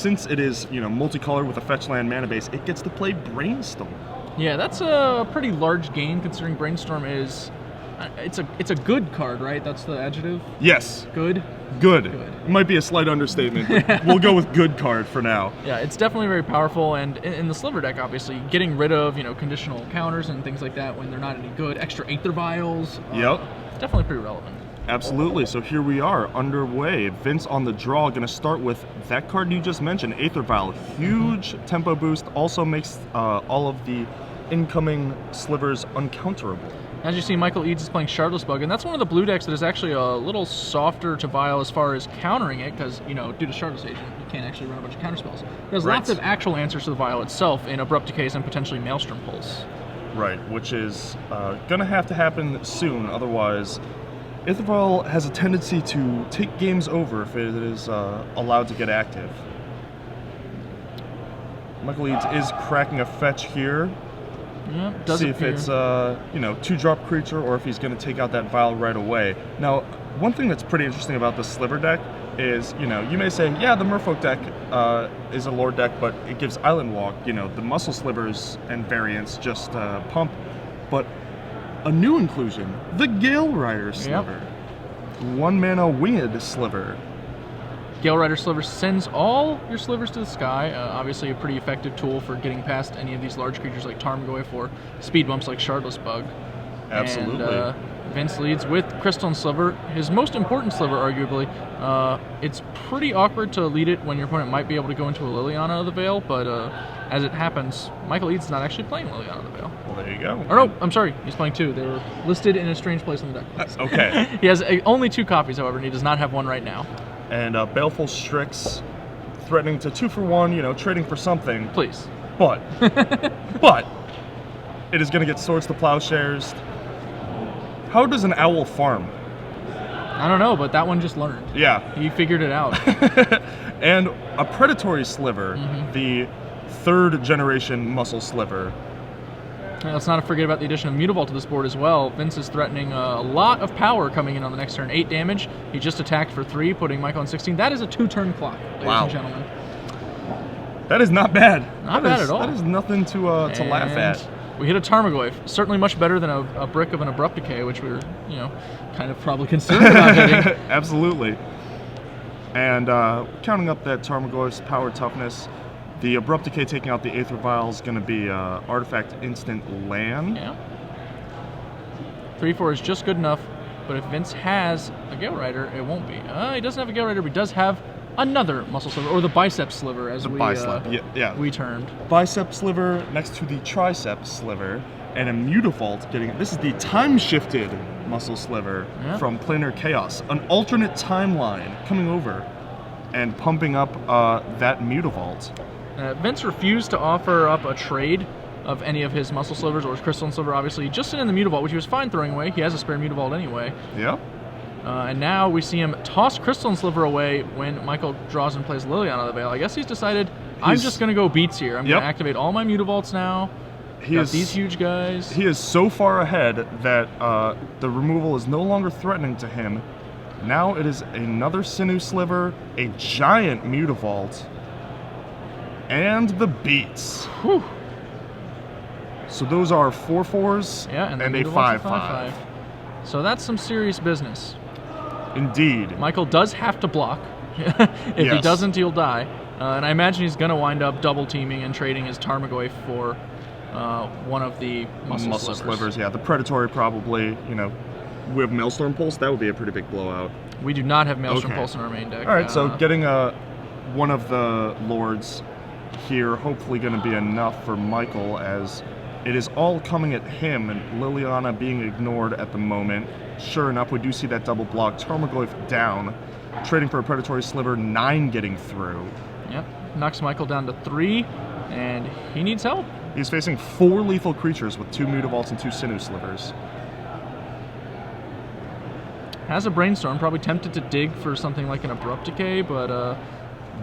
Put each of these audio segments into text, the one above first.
since it is, multicolor with a fetch land mana base, it gets to play Brainstorm. Yeah, that's a pretty large gain considering Brainstorm is... It's a good card, right? That's the adjective? Yes. Good? Good. It might be a slight understatement, but we'll go with good card for now. Yeah, it's definitely very powerful, and in the Sliver deck, obviously, getting rid of, conditional counters and things like that when they're not any good, extra Aether Vials, definitely pretty relevant. Absolutely. So here we are, underway. Vince on the draw, going to start with that card you just mentioned, Aether Vial. Huge tempo boost, also makes all of the incoming slivers uncounterable. As you see, Michael Eades is playing Shardless Bug, and that's one of the blue decks that is actually a little softer to Vial as far as countering it, because, due to Shardless Agent, you can't actually run a bunch of counterspells. There's lots of actual answers to the Vial itself in Abrupt Decays and potentially Maelstrom Pulse. Right, which is going to have to happen soon, otherwise Aether Vial has a tendency to take games over if it is allowed to get active. Michael Eades is cracking a fetch here. Yeah, see if it's 2-drop creature or if he's going to take out that Vial right away. Now, one thing that's pretty interesting about the Sliver deck is, you may say, yeah, the Merfolk deck is a Lord deck, but it gives Island Walk. The Muscle Slivers and variants just pump. But a new inclusion, the Gale Rider Sliver. Yep. 1 mana winged Sliver. Gale Rider Sliver sends all your slivers to the sky. Obviously a pretty effective tool for getting past any of these large creatures like Tarmogoyf or speed bumps like Shardless Bug. Absolutely. And Vince leads with Crystalline Sliver, his most important sliver arguably. It's pretty awkward to lead it when your opponent might be able to go into a Liliana of the Veil, but as it happens, Michael Eades is not actually playing Liliana of the Veil. Well, there you go. Or no, I'm sorry, he's playing 2. They were listed in a strange place in the deck. Okay. He has only 2 copies, however, and he does not have one right now. And Baleful Strix, threatening to 2-for-1, trading for something. Please. But it is going to get Swords to Plowshares. How does an owl farm? I don't know, but that one just learned. Yeah. He figured it out. And a Predatory Sliver, the 3rd generation Muscle Sliver. And let's not forget about the addition of Mutavault to this board as well. Vince is threatening a lot of power coming in on the next turn. 8 damage. He just attacked for 3, putting Michael on 16. That is a 2-turn clock, ladies and gentlemen. That is not bad. Not bad at all. That is nothing to laugh at. We hit a Tarmogoyf. Certainly much better than a brick of an Abrupt Decay, which we were, kind of probably concerned about hitting. Absolutely. And counting up that Tarmogoyf's power toughness, the Abrupt Decay taking out the Aether Vial is going to be Artifact Instant Land. Yeah. 3/4 is just good enough, but if Vince has a Gale Rider, it won't be. He doesn't have a Gale Rider, but he does have another Muscle Sliver, or the Bicep Sliver, as we termed. Bicep Sliver next to the Tricep Sliver, and a Mutavault getting... This is the time-shifted Muscle Sliver from Planar Chaos. An alternate timeline coming over and pumping up that Mutavault. Vince refused to offer up a trade of any of his Muscle Slivers or his Crystalline Sliver, obviously. He just sent in the Mutavault, which he was fine throwing away. He has a spare Mutavault anyway. Yeah. And now we see him toss Crystalline Sliver away when Michael draws and plays Liliana of the Veil. I guess he's decided, I'm just going to go beats here. I'm going to activate all my Mutavaults now. These huge guys. He is so far ahead that the removal is no longer threatening to him. Now it is another Sinew Sliver, a giant Mutavault, and the beats. Whew. So those are 4/4s and a 5/5. So that's some serious business. Indeed. Michael does have to block. If he doesn't, he'll die. And I imagine he's going to wind up double teaming and trading his Tarmogoyf for one of the muscle slivers. Yeah, the Predatory probably, we have Maelstrom Pulse. That would be a pretty big blowout. We do not have Maelstrom Pulse in our main deck. All right, so getting one of the Lords here hopefully going to be enough for Michael, as it is all coming at him, and Liliana being ignored at the moment. Sure enough, we do see that double block. Tarmogoyf down, trading for a Predatory Sliver, 9 getting through. Yep, knocks Michael down to 3, and he needs help. He's facing 4 lethal creatures with 2 Mutavaults and 2 Sinew Slivers. Has a Brainstorm, probably tempted to dig for something like an Abrupt Decay, but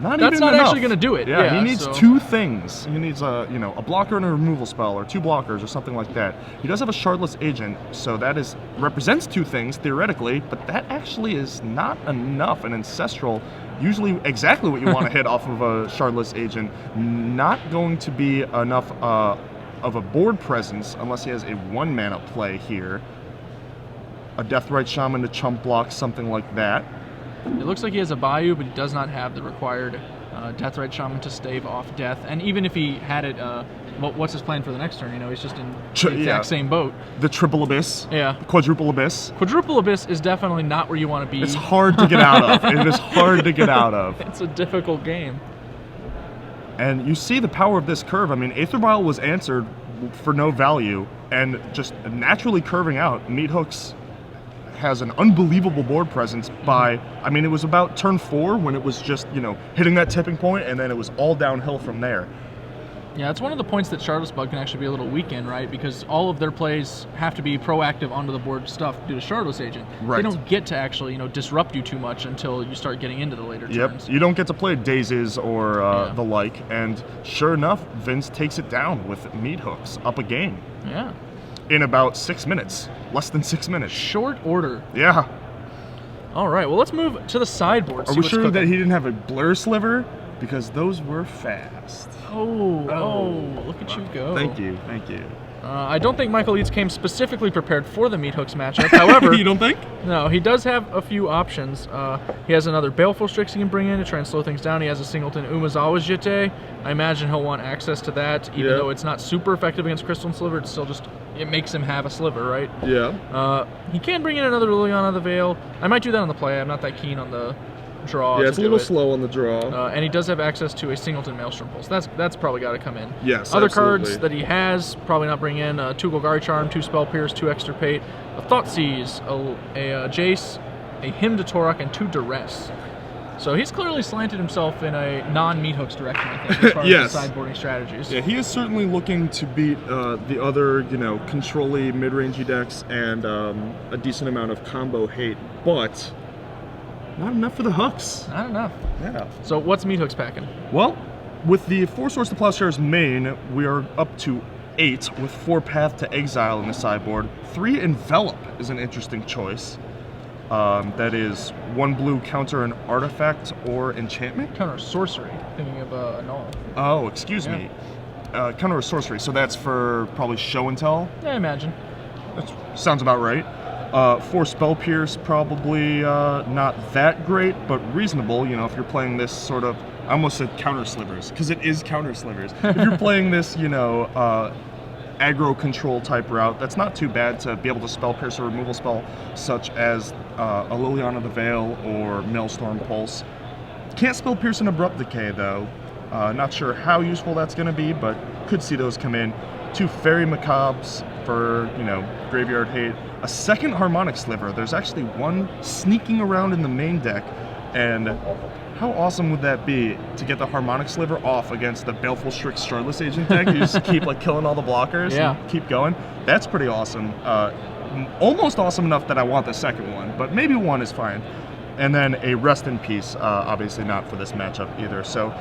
Not That's even not enough. actually going to do it. Yeah, he needs so- 2 things. He needs a blocker and a removal spell, or 2 blockers, or something like that. He does have a Shardless Agent, so that represents 2 things theoretically, but that actually is not enough. An Ancestral, usually exactly what you want to hit off of a Shardless Agent, not going to be enough of a board presence unless he has a 1-mana play here. A Deathrite Shaman to chump block, something like that. It looks like he has a Bayou, but he does not have the required Deathrite Shaman to stave off death. And even if he had it, what's his plan for the next turn? You know, he's just in the exact same boat. The Triple Abyss. Yeah. The Quadruple Abyss. Quadruple Abyss is definitely not where you want to be. It's hard to get out of. It is hard to get out of. It's a difficult game. And you see the power of this curve. I mean, Aether Vial was answered for no value, and just naturally curving out. Meat Hooks has an unbelievable board presence by, I mean, it was about turn 4 when it was just, hitting that tipping point, and then it was all downhill from there. Yeah, it's one of the points that Shardless Bug can actually be a little weak in, right? Because all of their plays have to be proactive onto the board stuff due to Shardless Agent. Right. They don't get to actually, disrupt you too much until you start getting into the later turns. You don't get to play Dazes or the like, and sure enough, Vince takes it down with Meat Hooks up a game. Yeah. In about 6 minutes. Less than 6 minutes. Short order. Yeah. All right, well, let's move to the sideboard. Are we sure that he didn't have a Blur Sliver? Because those were fast. Oh, look at you go. Thank you. I don't think Michael Eades came specifically prepared for the Meat Hooks matchup. However, you don't think? No, he does have a few options. He has another Baleful Strix he can bring in to try and slow things down. He has a singleton Umazawa Jitte. I imagine he'll want access to that, even though it's not super effective against Crystal and Sliver. It's still just, it makes him have a sliver, right? Yeah. He can bring in another Liliana the Veil. I might do that on the play. I'm not that keen on the draw. Yeah, it's a little slow on the draw. And he does have access to a singleton Maelstrom Pulse. That's probably got to come in. Yes, Other absolutely. cards that he has, probably not bring in 2 Golgari Charm, 2 Spell Pierce, 2 Extirpate, a Thoughtseize, a Jace, a Hymn to Torok, and 2 Duress. So he's clearly slanted himself in a non-Meat Hooks direction, I think, as far as the sideboarding strategies. Yeah, he is certainly looking to beat the other, control-y, mid-rangey decks and a decent amount of combo hate, but not enough for the hooks. Not enough. Yeah. So what's Meat Hooks packing? Well, with the 4 Swords to Plowshare's main, we are up to 8 with 4 Path to Exile in the sideboard. 3 Envelop is an interesting choice. That is 1 blue, counter an artifact or enchantment. Counter sorcery. Thinking of a null. Oh, excuse me. Counter a sorcery. So that's for probably show and tell. Yeah, I imagine. That sounds about right. 4 Spell Pierce, probably not that great, but reasonable. If you're playing this sort of, I almost said counter slivers, because it is counter slivers. If you're playing this, aggro control type route, that's not too bad to be able to Spell Pierce a removal spell, such as a Liliana the Veil or Maelstrom Pulse. Can't Spell Pierce an Abrupt Decay, though. Not sure how useful that's going to be, but could see those come in. 2 Fairy Macabres for, graveyard hate. A second Harmonic Sliver. There's actually 1 sneaking around in the main deck, and how awesome would that be to get the Harmonic Sliver off against the Baleful Strix Shardless Agent deck? You just keep killing all the blockers and keep going. That's pretty awesome. Almost awesome enough that I want the second one, but maybe 1 is fine. And then a Rest in Peace, obviously not for this matchup either. So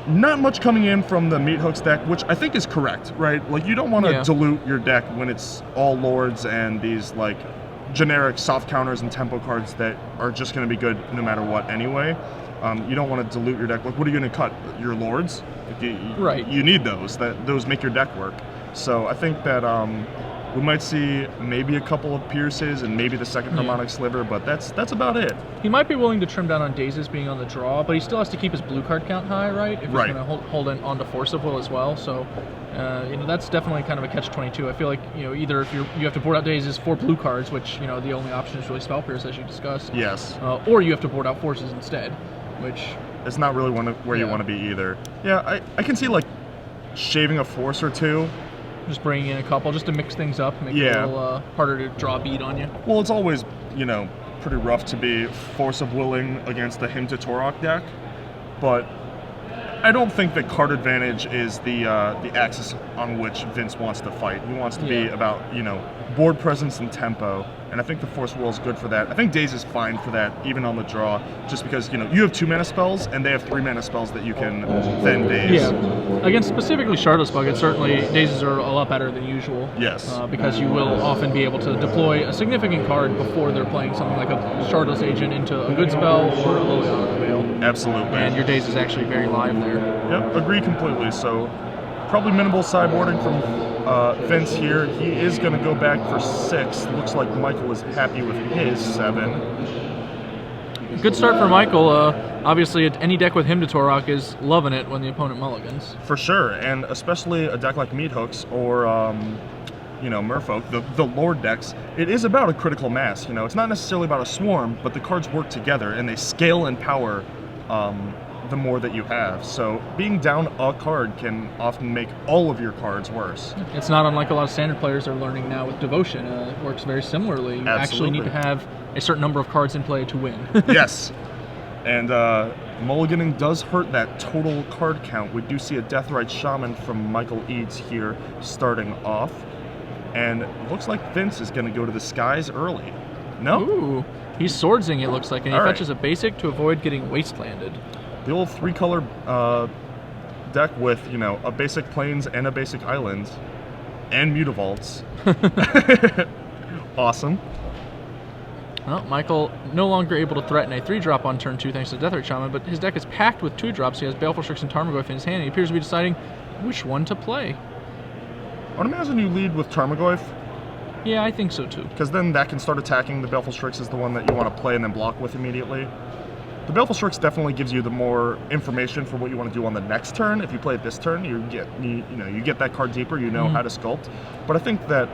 not much coming in from the Meat Hooks deck, which I think is correct, right? Like, you don't want to dilute your deck when it's all Lords and these, generic soft counters and tempo cards that are just going to be good no matter what anyway. You don't want to dilute your deck. Like, what are you going to cut? Your Lords? Right. You need those. Those make your deck work. So I think that we might see maybe a couple of Pierces and maybe the second Harmonic Sliver, but that's about it. He might be willing to trim down on Dazes being on the draw, but he still has to keep his blue card count high, right? If he's going to hold on to Force of Will as well. So, that's definitely kind of a catch-22. I feel like, either if you have to board out Dazes for blue cards, which, the only option is really Spell Pierce, as you discussed. Yes. Or you have to board out Forces instead, which... It's not really where you want to be either. Yeah, I can see, shaving a Force or 2. Just bringing in a couple, just to mix things up, make it a little harder to draw a bead on you. Well, it's always, pretty rough to be Force of Willing against the Hymn to Torok deck, but I don't think that card advantage is the axis on which Vince wants to fight. He wants to be about, you know, board presence and tempo, and I think the Force Will is good for that. I think Daze is fine for that, even on the draw, just because, you know, you have 2 mana spells, and they have 3 mana spells that you can then Daze. Yeah. Against specifically Shardless Bucket, certainly Dazes are a lot better than usual. Yes. Because you will often be able to deploy a significant card before they're playing something like a Shardless Agent into a good spell or a Liliana Veil. Absolutely. And your Daze is actually very live there. Yep, agree completely. So, probably minimal sideboarding from Vince here. He is going to go back for 6. Looks like Michael is happy with his 7. Good start for Michael. Obviously, any deck with him to Torok is loving it when the opponent mulligans. For sure, and especially a deck like Meat Hooks or, you know, Merfolk, the Lord decks, it is about a critical mass. You know, it's not necessarily about a swarm, but the cards work together and they scale in power the more that you have. So being down a card can often make all of your cards worse. It's not unlike a lot of standard players are learning now with Devotion. It works very similarly. You actually need to have a certain number of cards in play to win. Yes. And mulliganing does hurt that total card count. We do see a Deathrite Shaman from Michael Eades here starting off. And it looks like Vince is going to go to the skies early. No? Ooh. He's Swordsing, it looks like, and he All fetches a basic to avoid getting wastelanded. The old 3-color deck with, you know, a basic plains and a basic island and Mutavaults. Awesome. Well, Michael no longer able to threaten a 3-drop on turn 2 thanks to Deathrite Shaman, but his deck is packed with 2-drops. He has Baleful Strix and Tarmogoyf in his hand, and he appears to be deciding which one to play. I would imagine you lead with Tarmogoyf. Yeah, I think so too. Because then that can start attacking. The Baleful Strix is the one that you want to play and then block with immediately. The Baleful Strix definitely gives you the more information for what you want to do on the next turn. If you play it this turn, you get that card deeper. You know how to sculpt. But I think that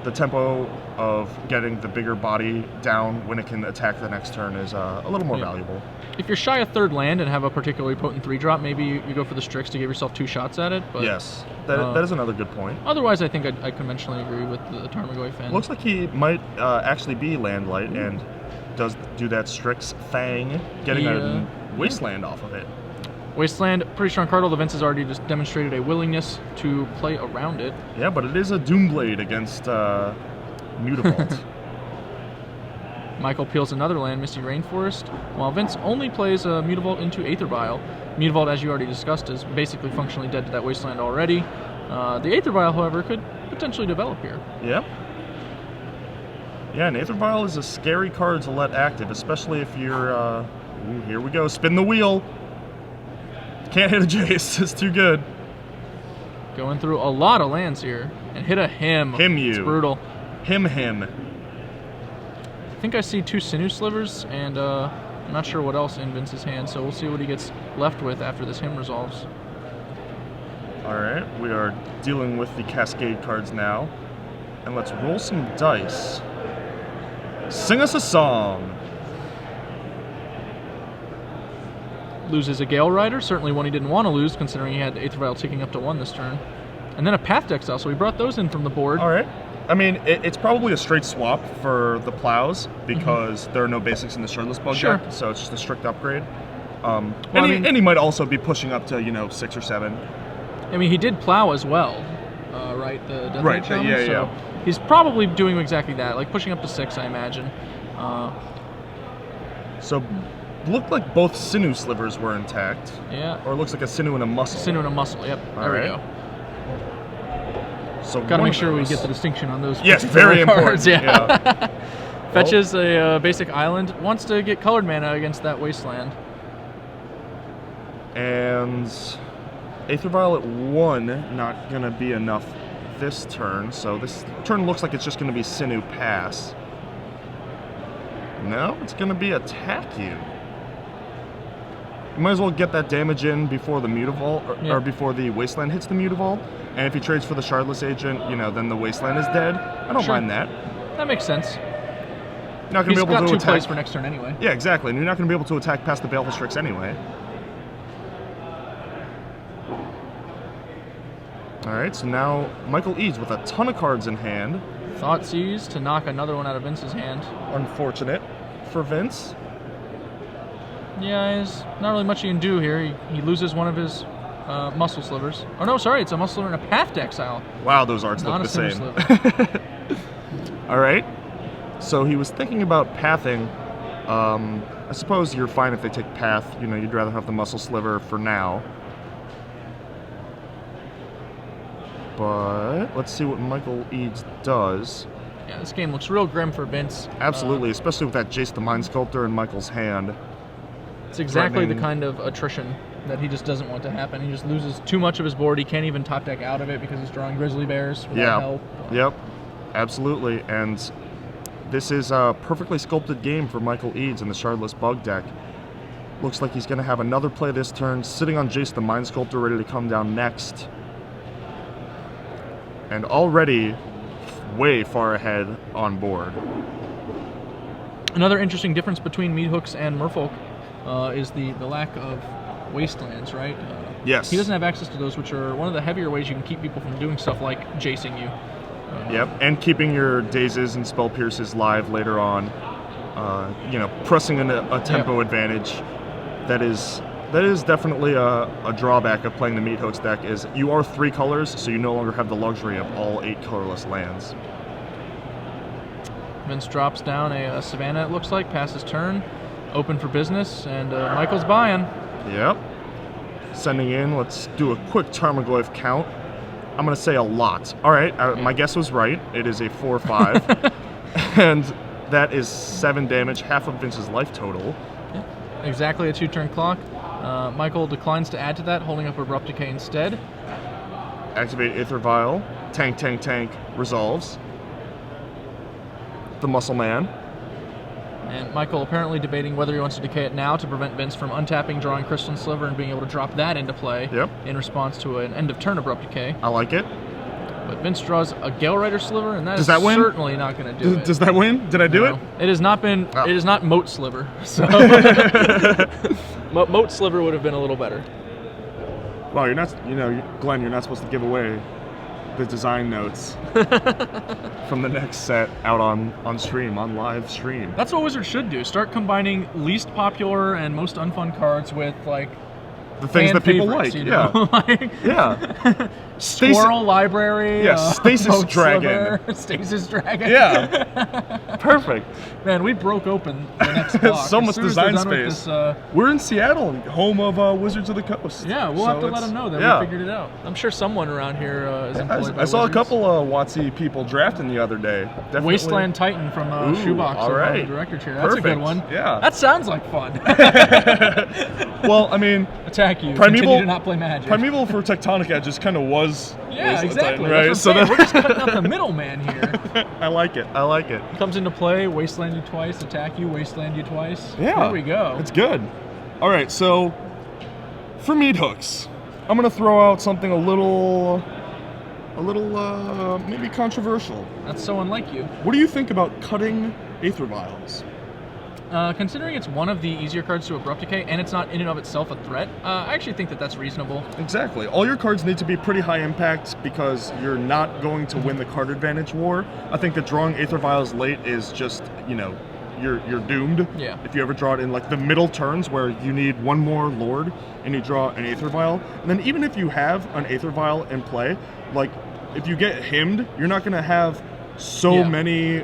the tempo of getting the bigger body down when it can attack the next turn is a little more valuable. If you're shy a 3rd land and have a particularly potent 3-drop, maybe you go for the Strix to give yourself 2 shots at it. But, yes, that is another good point. Otherwise, I think I conventionally agree with the Tarmogoyf fan. Looks like he might actually be Landlight and does do that Strix Fang, getting a Wasteland off of it. Wasteland, pretty strong card. Although Vince has already just demonstrated a willingness to play around it. Yeah, but it is a Doomblade against Mutavault. Michael peels another land, Misty Rainforest, while Vince only plays a Mutavault into Aether Vial. Mutavault, as you already discussed, is basically functionally dead to that Wasteland already. The Aether Vial, however, could potentially develop here. Yeah. Yeah, and Aether Vial is a scary card to let active, especially if you're, ooh, here we go, spin the wheel. Can't hit a Jace, it's too good. Going through a lot of lands here, and hit a Him. It's brutal. Him. I think I see 2 Sinew Slivers, and I'm not sure what else in Vince's hand, so we'll see what he gets left with after this Him resolves. Alright, we are dealing with the Cascade cards now. And let's roll some dice. Sing us a song. Loses a Gale Rider, certainly one he didn't want to lose, considering he had Aether Vial ticking up to 1 this turn. And then a Path to Exile, so we brought those in from the board. Alright. I mean, it's probably a straight swap for the Plows, because there are no basics in the Shardless Bug deck, so it's just a strict upgrade. And he might also be pushing up to, you know, 6 or 7. I mean, he did Plow as well, right? The Deathrite Shaman, yeah. He's probably doing exactly that, like pushing up to 6, I imagine. So, looked like both Sinew Slivers were intact. Yeah. Or it looks like a Sinew and a Muscle. Sinew and a Muscle, yep. There we go. So gotta make sure we get the distinction on those. Yes, very cards. important. Yeah. Fetches a basic island. Wants to get colored mana against that Wasteland. And Aether Vial at 1, not gonna be enough this turn. So this turn looks like it's just gonna be Sinew Pass. No, it's gonna be Attack You. You might as well get that damage in before the Mutavault, or before the Wasteland hits the Mutavault. And if he trades for the Shardless Agent, you know, then the Wasteland is dead. I don't mind that. That makes sense. You're not going to be able to attack. He's got 2 plays for next turn anyway. Yeah, exactly. And you're not going to be able to attack past the Baleful Strix anyway. Alright, so now Michael Eades with a ton of cards in hand. Thoughtseize to knock another one out of Vince's hand. Unfortunate for Vince. Yeah, there's not really much he can do here. He loses one of his muscle slivers. Oh no, sorry, it's a muscle sliver and a path exile. Wow, those arts Not look the a same. All right. So he was thinking about pathing. I suppose you're fine if they take path. You know, you'd rather have the muscle sliver for now. But let's see what Michael Eades does. Yeah, this game looks real grim for Vince. Absolutely, especially with that Jace the Mind Sculptor in Michael's hand. It's exactly the kind of attrition that he just doesn't want to happen. He just loses too much of his board. He can't even top deck out of it because he's drawing Grizzly Bears without help. Yep, absolutely. And this is a perfectly sculpted game for Michael Eades in the Shardless Bug deck. Looks like he's going to have another play this turn, sitting on Jace the Mind Sculptor, ready to come down next. And already way far ahead on board. Another interesting difference between Meathooks and Merfolk is the lack of wastelands, right? Yes. He doesn't have access to those, which are one of the heavier ways you can keep people from doing stuff like jacing you. Yep, and keeping your Dazes and Spell Pierces live later on. You know, pressing a tempo advantage. That is definitely a drawback of playing the Meathooks deck, is you are 3 colors, so you no longer have the luxury of all 8 colorless lands. Vince drops down a Savannah, it looks like, passes turn, open for business, and Michael's buying. Yep. Sending in, let's do a quick Tarmogoyf count. I'm going to say a lot. All right, my guess was right. It is a 4/5. And that is 7 damage, half of Vince's life total. Yeah. Exactly a 2-turn clock. Michael declines to add to that, holding up Abrupt Decay instead. Activate Aether Vial. Tank, tank, tank. Resolves. The Muscle Man. And Michael apparently debating whether he wants to decay it now to prevent Vince from untapping, drawing Crystalline Sliver, and being able to drop that into play in response to an end-of-turn Abrupt Decay. I like it. But Vince draws a Gale Rider Sliver, and Does that win? Certainly not going to do it. Does that win? Did I do it? It has not been. Oh. It is not Moat Sliver. So Moat Sliver would have been a little better. Well, you're not. You know, Glenn, you're not supposed to give away the design notes from the next set out on stream, on live stream. That's what Wizards should do. Start combining least popular and most unfun cards with like the things that people favorites, like. You know? Yeah. Squirrel Library. Yeah, Stasis Dragon. Sliver, Stasis Dragon. Yeah. Perfect. Man, we broke open the next block. So As much soon as design they're done with space. This, We're in Seattle, home of Wizards of the Coast. yeah, we'll have to let them know that we figured it out. I'm sure someone around here is employed by I saw Wizards. a couple of WotC people drafting the other day. Definitely. Wasteland Titan from Shoebox, all right. the director chair. That's a good one. Yeah. That sounds like fun. Well, I mean, attack you. Primeval, Continue to not play Magic. Primeval for Tectonic Edge kind of was. Yeah, was exactly. Titan, right? That's what I'm saying. We're just cutting out the middleman here. I like it. I like it. Comes into play, wasteland you twice, attack you, wasteland you twice. Yeah. There we go. It's good. All right, so for Meathooks, I'm gonna throw out something a little maybe controversial. That's so unlike you. What do you think about cutting Aether Vials? Considering it's one of the easier cards to Abrupt Decay, and it's not in and of itself a threat, I actually think that that's reasonable. Exactly. All your cards need to be pretty high impact because you're not going to win the card advantage war. I think that drawing Aether Vials late is just, you know, you're doomed. Yeah. If you ever draw it in like the middle turns where you need one more Lord and you draw an Aether Vial, and then even if you have an Aether Vial in play, like if you get hymned, you're not going to have so many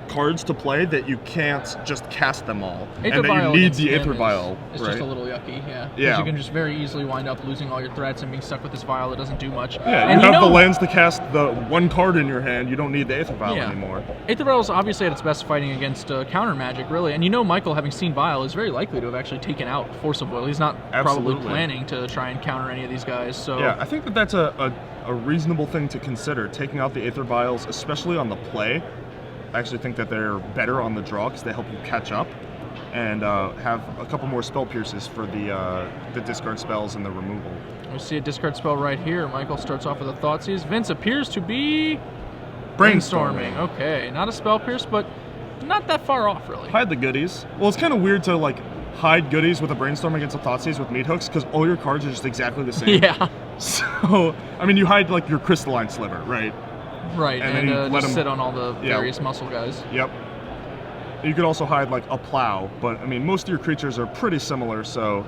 cards to play that you can't just cast them all, Aether and that Vial you need against the him Aether Vial. It's right? just a little yucky, yeah. Yeah. Because you can just very easily wind up losing all your threats and being stuck with this vial that doesn't do much. Yeah, and you have the lands to cast the one card in your hand. You don't need the Aether Vial anymore. Aether Vial is obviously at its best fighting against counter magic, really. And you know Michael, having seen Vial, is very likely to have actually taken out Force of Will. He's not probably planning to try and counter any of these guys. So yeah, I think that that's a reasonable thing to consider, taking out the Aether Vials, especially on the play. I actually think that they're better on the draw because they help you catch up and have a couple more Spell Pierces for the discard spells and the removal. We see a discard spell right here. Michael starts off with a Thoughtseize. Vince appears to be brainstorming. Okay, not a Spell Pierce, but not that far off, really. Hide the goodies. Well, it's kind of weird to like hide goodies with a Brainstorm against a Thoughtseize with Meathooks because all your cards are just exactly the same. Yeah. So, I mean, you hide like your Crystalline Sliver, right? Right, and then you let just him sit on all the various muscle guys. Yep. You could also hide like a plow, but I mean most of your creatures are pretty similar, so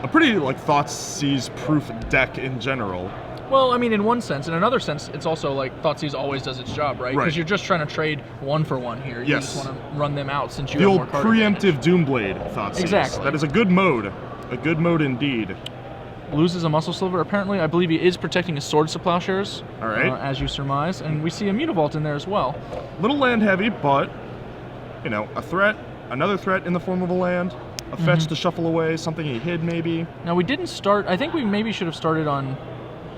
a pretty like Thoughtseize proof deck in general. Well, I mean, in one sense. In another sense, it's also like Thoughtseize always does its job, right? Because you're just trying to trade 1 for 1 here. You just want to run them out since you have more card advantage. The old preemptive Doomblade Thoughtseize. Exactly. That is a good mode. A good mode indeed. Loses a Muscle Sliver. Apparently, I believe he is protecting his Swords to Plowshares. All right. As you surmise. And we see a Mutavault in there as well. Little land heavy, but, you know, a threat, another threat in the form of a land, a fetch to shuffle away, something he hid maybe. Now, we didn't start... I think we maybe should have started on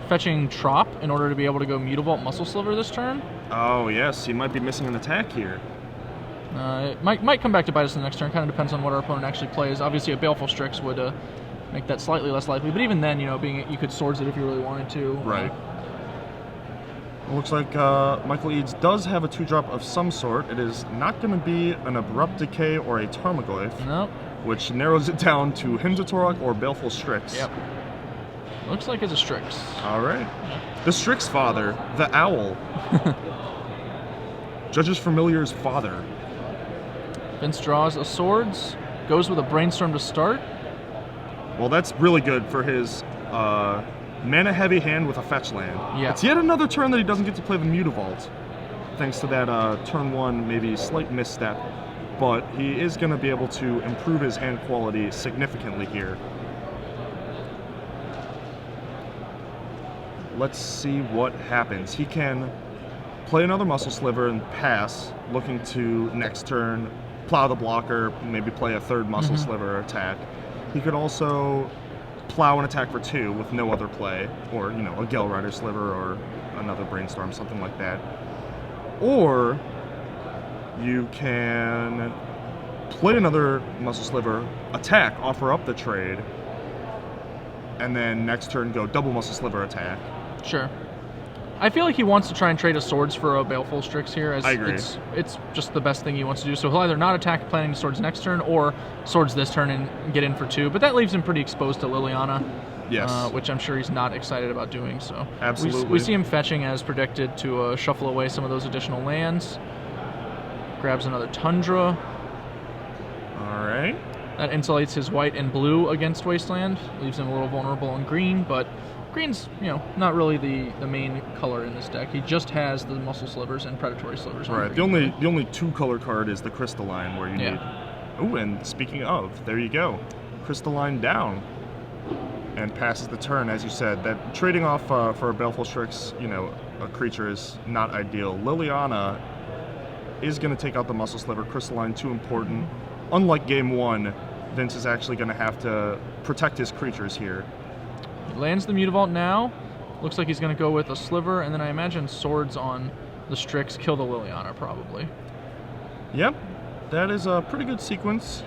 fetching Trop in order to be able to go Mutavault Muscle Sliver this turn. Oh, yes. He might be missing an attack here. It might come back to bite us in the next turn. Kind of depends on what our opponent actually plays. Obviously, a Baleful Strix would make that slightly less likely. But even then, you know, you could Swords it if you really wanted to. Right. It looks like Michael Eades does have a 2-drop of some sort. It is not going to be an Abrupt Decay or a Tarmogoyf. Nope. Which narrows it down to Hymn to Torok or Baleful Strix. Yep. Looks like it's a Strix. All right. The Strix Father, the Owl. Judge's Familiar's father. Vince draws a Swords, goes with a Brainstorm to start. Well, that's really good for his mana-heavy hand with a fetch land. Yeah. It's yet another turn that he doesn't get to play the Mutavault, thanks to that turn 1 maybe slight misstep. But he is going to be able to improve his hand quality significantly here. Let's see what happens. He can play another Muscle Sliver and pass, looking to next turn plow the blocker, maybe play a third Muscle Sliver attack. He could also plow an attack for 2 with no other play, or, you know, a Gale Rider Sliver or another Brainstorm, something like that. Or you can play another Muscle Sliver, attack, offer up the trade, and then next turn go double Muscle Sliver attack. Sure. I feel like he wants to try and trade a Swords for a Baleful Strix here. As I agree. It's just the best thing he wants to do. So he'll either not attack planning Swords next turn or Swords this turn and get in for 2. But that leaves him pretty exposed to Liliana. Yes. Which I'm sure he's not excited about doing. So Absolutely. We see him fetching as predicted to shuffle away some of those additional lands. Grabs another Tundra. All right. That insulates his white and blue against Wasteland. Leaves him a little vulnerable on green, but green's, you know, not really the main color in this deck. He just has the Muscle Slivers and Predatory Slivers. All right. The only 2-color card is the Crystalline, where you need. Oh, and speaking of, there you go, Crystalline down, and passes the turn. As you said, that trading off for a Baleful Strix, you know, a creature is not ideal. Liliana is going to take out the Muscle Sliver. Crystalline too important. Unlike game 1, Vince is actually going to have to protect his creatures here. He lands the Mutavault now. Looks like he's going to go with a Sliver, and then I imagine Swords on the Strix, kill the Liliana, probably. Yep, that is a pretty good sequence.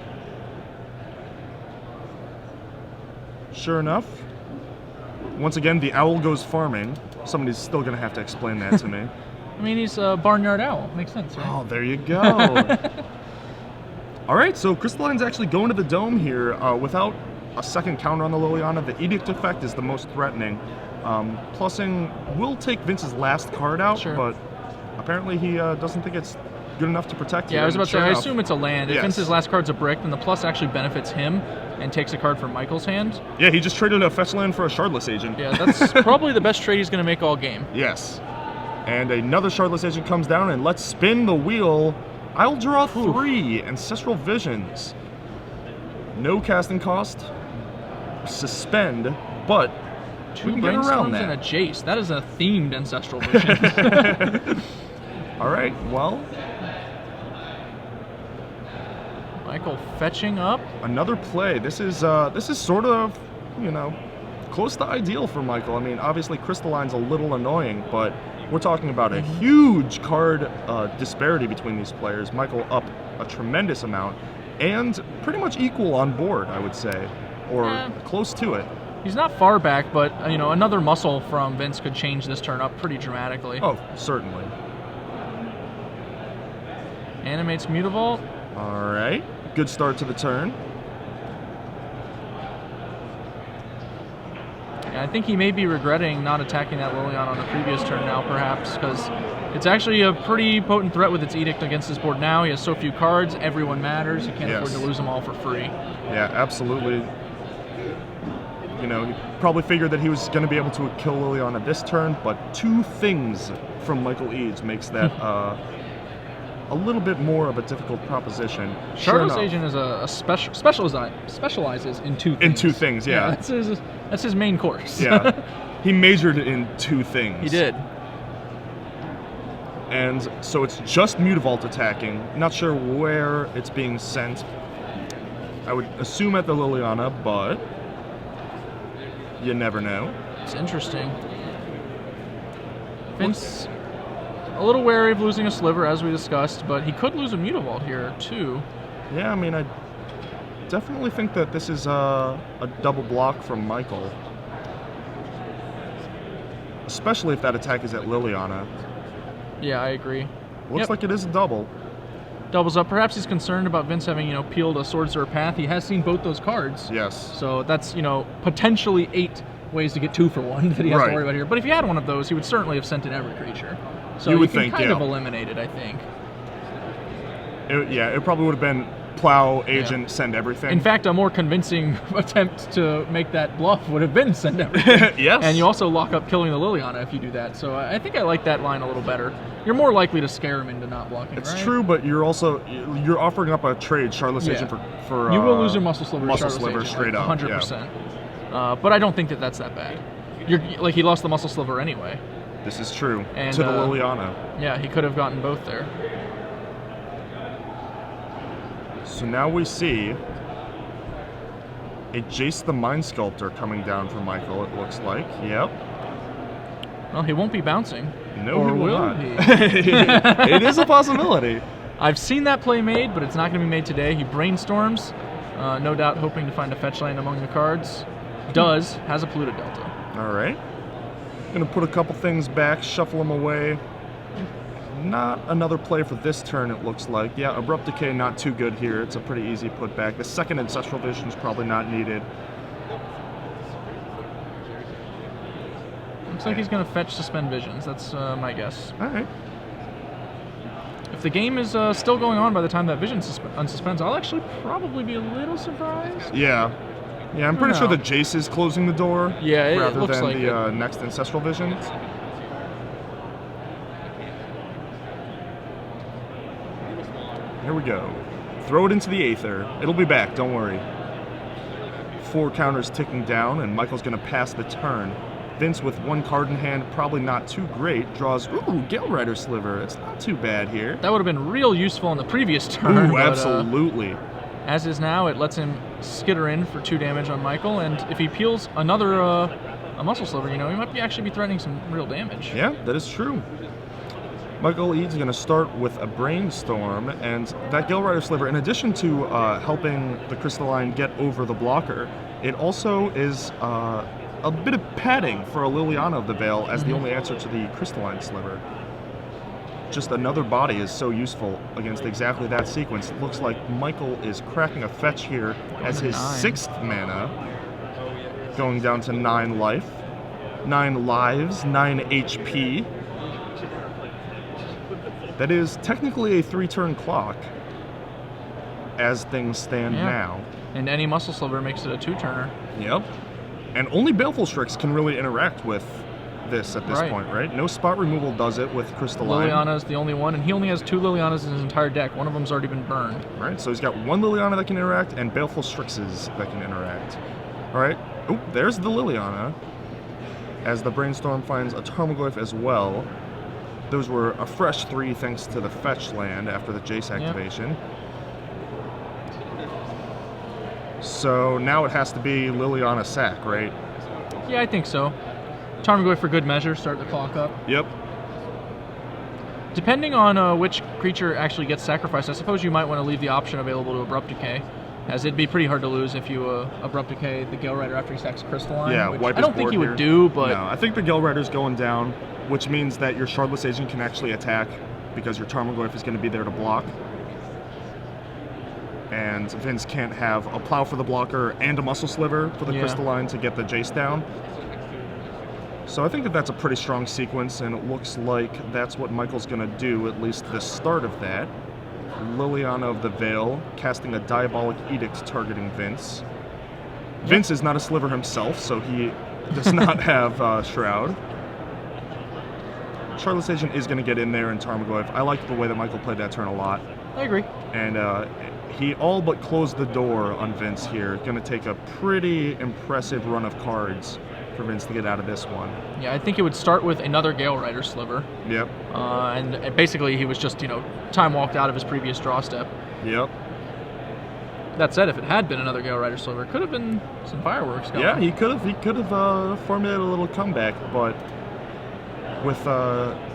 Sure enough, once again, the Owl goes farming. Somebody's still going to have to explain that to me. I mean, he's a Barnyard Owl. Makes sense, right? Oh, there you go. All right, so Crystalline's actually going to the Dome here without a second counter on the Liliana. The Edict effect is the most threatening. Plussing will take Vince's last card out, but apparently he doesn't think it's good enough to protect him. Yeah, I was about to say, I assume it's a land. If Yes. Vince's last card's a brick, then the plus actually benefits him and takes a card from Michael's hand. Yeah, he just traded a fetch land for a Shardless Agent. Yeah, that's probably the best trade he's going to make all game. Yes. And another Shardless Agent comes down, and let's spin the wheel. I'll draw 3 Ancestral Visions. No casting cost. Suspend, but we can get around that. And a Jace. That is a themed Ancestral Vision. All right, well. Michael fetching up. Another play. This is sort of, you know, close to ideal for Michael. I mean, obviously Crystalline's a little annoying, but we're talking about a huge card disparity between these players. Michael up a tremendous amount, and pretty much equal on board, I would say, or close to it. He's not far back, but you know, another muscle from Vince could change this turn up pretty dramatically. Oh, certainly. Animates Mutavault. All right, good start to the turn. Yeah, I think he may be regretting not attacking that Liliana on the previous turn now, perhaps, because it's actually a pretty potent threat with its Edict against his board now. He has so few cards, everyone matters. He can't afford to lose them all for free. Yeah, absolutely. You know, he probably figured that he was going to be able to kill Liliana this turn, but 2 things from Michael Eades makes that a little bit more of a difficult proposition. Shardless Agent is a specializes in 2 things. In 2 things, yeah. That's his main course. Yeah. He majored in 2 things. He did. And so it's just Mutavault attacking. Not sure where it's being sent. I would assume at the Liliana, but you never know. It's interesting. Vince, a little wary of losing a Sliver, as we discussed, but he could lose a Mutavault here, too. Yeah, I mean, I definitely think that this is a double block from Michael. Especially if that attack is at Liliana. Yeah, I agree. Looks like it is a double. Doubles up. Perhaps he's concerned about Vince having, peeled a Swordswear Path. He has seen both those cards. Yes. So that's, potentially 8 ways to get 2 for 1 that he has to worry about here. But if he had one of those, he would certainly have sent in every creature. So you can kind of eliminate it, I think. It probably would have been Plow, Agent, send everything. In fact, a more convincing attempt to make that bluff would have been send everything. Yes. And you also lock up killing the Liliana if you do that. So I think I like that line a little better. You're more likely to scare him into not blocking, It's right? true, but you're offering up a trade, Shardless Agent, for you will lose your Muscle Sliver, Agent, straight up. 100%. Yeah. But I don't think that that's that bad. He lost the Muscle Sliver anyway. This is true. And, to the Liliana. Yeah, he could have gotten both there. So now we see a Jace the Mind Sculptor coming down from Michael, it looks like. Yep. Well, he won't be bouncing. No, or he will will not. he? It is a possibility. I've seen that play made, but it's not going to be made today. He brainstorms, no doubt hoping to find a fetch land among the cards. Has a Polluted Delta. All right. Gonna put a couple things back, shuffle them away. Not another play for this turn, it looks like. Yeah, Abrupt Decay not too good here. It's a pretty easy putback. The second Ancestral Vision is probably not needed. Looks like he's going to fetch Suspend Visions. That's my guess. All right. If the game is still going on by the time that Vision unsuspends, I'll actually probably be a little surprised. Yeah. Yeah, I'm pretty sure the Jace is closing the door. Yeah, it rather looks than like the next Ancestral Vision. Here we go. Throw it into the Aether. It'll be back, don't worry. 4 counters ticking down, and Michael's going to pass the turn. Vince, with 1 card in hand, probably not too great, draws, Gale Rider Sliver. It's not too bad here. That would have been real useful on the previous turn. Ooh, absolutely. As is now, it lets him skitter in for 2 damage on Michael, and if he peels another a Muscle Sliver, he might actually be threatening some real damage. Yeah, that is true. Michael Eades is going to start with a Brainstorm, and that Gale Rider Sliver, in addition to helping the Crystalline get over the blocker, it also is a bit of padding for a Liliana of the Veil as the only answer to the Crystalline Sliver. Just another body is so useful against exactly that sequence. It looks like Michael is cracking a fetch here as his 6th mana, going down to 9 life, 9 lives, 9 HP. That is technically a 3-turn clock, as things stand now. And any Muscle Sliver makes it a 2-turner. Yep. And only Baleful Strix can really interact with this at this point, right? No spot removal does it with Crystalline. Liliana is the only one, and he only has 2 Lilianas in his entire deck. One of them's already been burned. Right, so he's got 1 Liliana that can interact and Baleful Strixes that can interact. All right. Oh, there's the Liliana, as the Brainstorm finds a Tarmogoyf as well. Those were a fresh 3 thanks to the fetch land after the Jace activation. Yep. So now it has to be Liliana sack, right? Yeah, I think so. Tarmogoyf for good measure, start the clock up. Yep. Depending on which creature actually gets sacrificed, I suppose you might want to leave the option available to Abrupt Decay, as it'd be pretty hard to lose if you Abrupt Decay the Gale Rider after he sacks Crystalline. Yeah, which I don't think you would do, but... No, I think the Gale Rider's going down, which means that your Shardless Agent can actually attack because your Tarmogoyf is going to be there to block. And Vince can't have a Plow for the blocker and a Muscle Sliver for the Crystalline to get the Jace down. So I think that that's a pretty strong sequence, and it looks like that's what Michael's going to do, at least the start of that. Liliana of the Veil, casting a Diabolic Edict targeting Vince. Yep. Vince is not a sliver himself, so he does not have Shroud. Shardless Agent is going to get in there in Tarmogoyf. I like the way that Michael played that turn a lot. I agree. And he all but closed the door on Vince here. Going to take a pretty impressive run of cards for Vince to get out of this one. Yeah, I think it would start with another Gale Rider sliver. Yep. And basically he was just, time walked out of his previous draw step. Yep. That said, if it had been another Gale Rider sliver, it could have been some fireworks going. Yeah, he could have formulated a little comeback, but with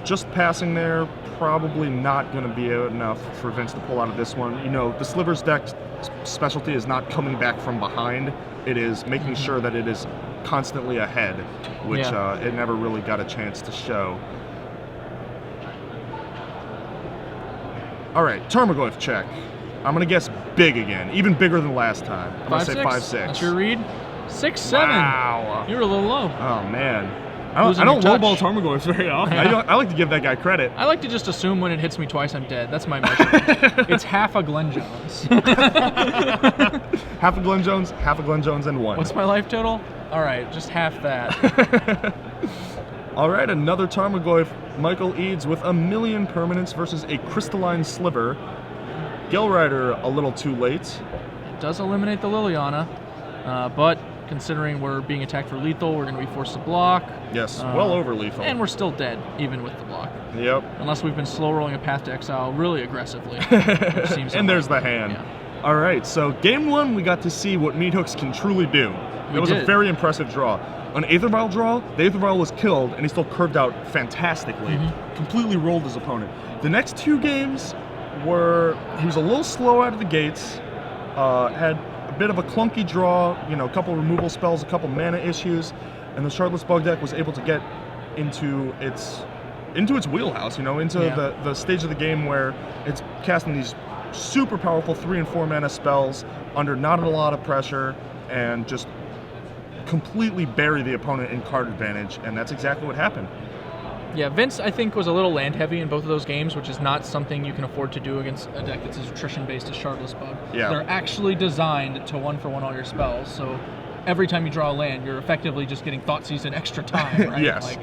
just passing there, probably not going to be enough for Vince to pull out of this one. The Slivers deck's specialty is not coming back from behind. It is making sure that it is constantly ahead, which it never really got a chance to show. All right, Tarmogoyf check. I'm going to guess big again, even bigger than last time. I'm going to say 5-6. That's your read? 6-7. Wow. You were a little low. Oh, man. I don't lowball Tarmogoyf very often. I like to give that guy credit. I like to just assume when it hits me twice, I'm dead. That's my measurement. It's half a Glenn Jones. Half a Glenn Jones, and 1. What's my life total? All right, just half that. All right, another Tarmogoyf. Michael Eades with 1,000,000 permanents versus a Crystalline Sliver. Gale Rider a little too late. It does eliminate the Liliana, but considering we're being attacked for lethal, we're going to be forced to block. Yes, well over lethal. And we're still dead, even with the block. Yep. Unless we've been slow rolling a Path to Exile really aggressively. Which seems and there's the hand. Yeah. All right, so game 1, we got to see what Meat Hooks can truly do. It was a very impressive draw. An Aether Vial draw, the Aether Vial was killed, and he still curved out fantastically. Completely rolled his opponent. The next 2 games he was a little slow out of the gates, had a bit of a clunky draw, a couple removal spells, a couple mana issues, and the Shardless Bug deck was able to get into its wheelhouse, into the stage of the game where it's casting these super powerful 3 and 4 mana spells under not a lot of pressure and just completely bury the opponent in card advantage, and that's exactly what happened. Yeah, Vince, I think, was a little land heavy in both of those games, which is not something you can afford to do against a deck that's as attrition-based as Shardless Bug. Yeah. They're actually designed to 1-for-1 all your spells, so every time you draw a land, you're effectively just getting Thoughtseize an extra time, right? Yes.